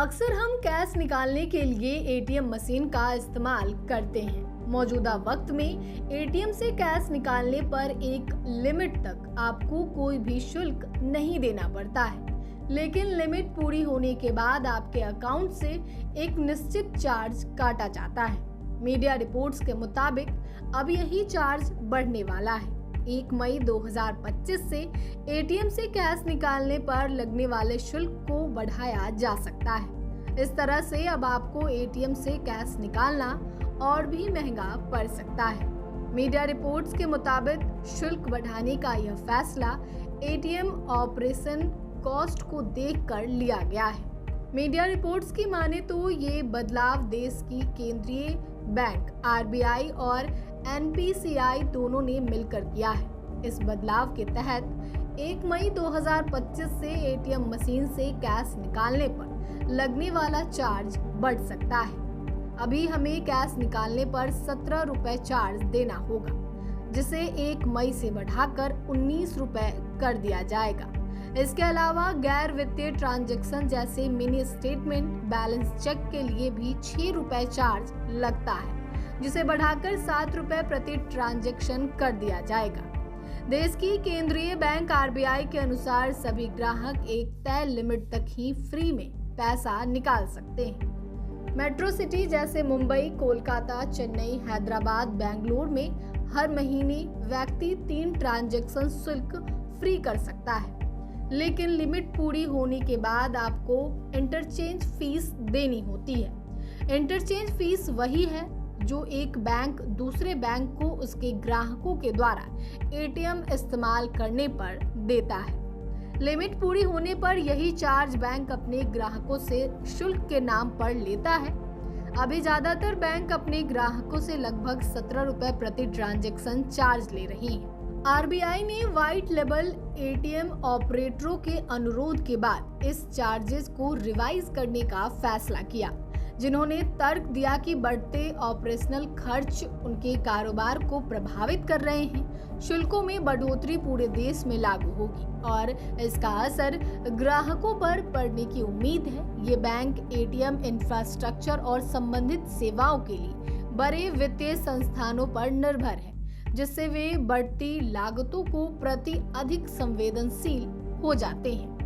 अक्सर हम कैश निकालने के लिए एटीएम मशीन का इस्तेमाल करते हैं। मौजूदा वक्त में एटीएम से कैश निकालने पर एक लिमिट तक आपको कोई भी शुल्क नहीं देना पड़ता है, लेकिन लिमिट पूरी होने के बाद आपके अकाउंट से एक निश्चित चार्ज काटा जाता है। मीडिया रिपोर्ट्स के मुताबिक अब यही चार्ज बढ़ने वाला है। 1 मई 2025 से एटीएम से कैश निकालने पर लगने वाले शुल्क को बढ़ाया जा सकता है। इस तरह से अब आपको एटीएम से कैश निकालना और भी महंगा पड़ सकता है। मीडिया रिपोर्ट्स के मुताबिक शुल्क बढ़ाने का यह फैसला एटीएम ऑपरेशन कॉस्ट को देखकर लिया गया है। मीडिया रिपोर्ट्स की माने तो ये बदलाव देश की केंद्रीय बैंक आरबीआई और एनपीसीआई दोनों ने मिलकर किया है। इस बदलाव के तहत 1 मई 2025 से एटीएम मशीन से कैश निकालने पर लगने वाला चार्ज बढ़ सकता है। अभी हमें कैश निकालने पर 17 रुपए चार्ज देना होगा, जिसे 1 मई से बढ़ाकर 19 रुपए कर दिया जाएगा। इसके अलावा गैर वित्तीय ट्रांजैक्शन जैसे मिनी स्टेटमेंट, बैलेंस चेक के लिए भी 6 रुपए चार्ज लगता है, जिसे बढ़ाकर 7 रुपए प्रति ट्रांजैक्शन कर दिया जाएगा। देश की केंद्रीय बैंक आरबीआई के अनुसार सभी ग्राहक एक तय लिमिट तक ही फ्री में पैसा निकाल सकते हैं। मेट्रो सिटी जैसे मुंबई, कोलकाता, चेन्नई, हैदराबाद, बेंगलुरु में हर महीने व्यक्ति 3 ट्रांजैक्शन शुल्क फ्री कर सकता है, लेकिन लिमिट पूरी होने के बाद आपको इंटरचेंज फीस देनी होती है। इंटरचेंज फीस वही है जो एक बैंक दूसरे बैंक को उसके ग्राहकों के द्वारा एटीएम इस्तेमाल करने पर देता है। लिमिट पूरी होने पर यही चार्ज बैंक अपने ग्राहकों से शुल्क के नाम पर लेता है। अभी ज्यादातर बैंक अपने ग्राहकों से लगभग 17 रुपए प्रति ट्रांजैक्शन चार्ज ले रही हैं। आरबीआई ने व्हाइट लेबल एटीएम ऑपरेटरों के अनुरोध के बाद इस चार्जेस को रिवाइज करने का फैसला किया, जिन्होंने तर्क दिया कि बढ़ते ऑपरेशनल खर्च उनके कारोबार को प्रभावित कर रहे हैं। शुल्कों में बढ़ोतरी पूरे देश में लागू होगी और इसका असर ग्राहकों पर पड़ने की उम्मीद है। ये बैंक एटीएम इंफ्रास्ट्रक्चर और संबंधित सेवाओं के लिए बड़े वित्तीय संस्थानों पर निर्भर है, जिससे वे बढ़ती लागतों को प्रति अधिक संवेदनशील हो जाते हैं।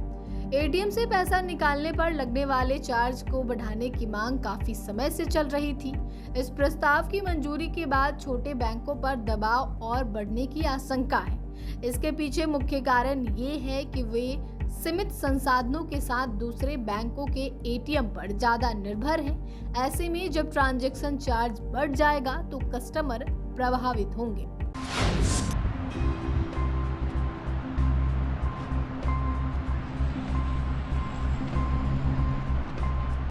एटीएम से पैसा निकालने पर लगने वाले चार्ज को बढ़ाने की मांग काफी समय से चल रही थी। इस प्रस्ताव की मंजूरी के बाद छोटे बैंकों पर दबाव और बढ़ने की आशंका है। इसके पीछे मुख्य कारण ये है कि वे सीमित संसाधनों के साथ दूसरे बैंकों के एटीएम पर ज्यादा निर्भर हैं। ऐसे में जब ट्रांजैक्शन चार्ज बढ़ जाएगा तो कस्टमर प्रभावित होंगे।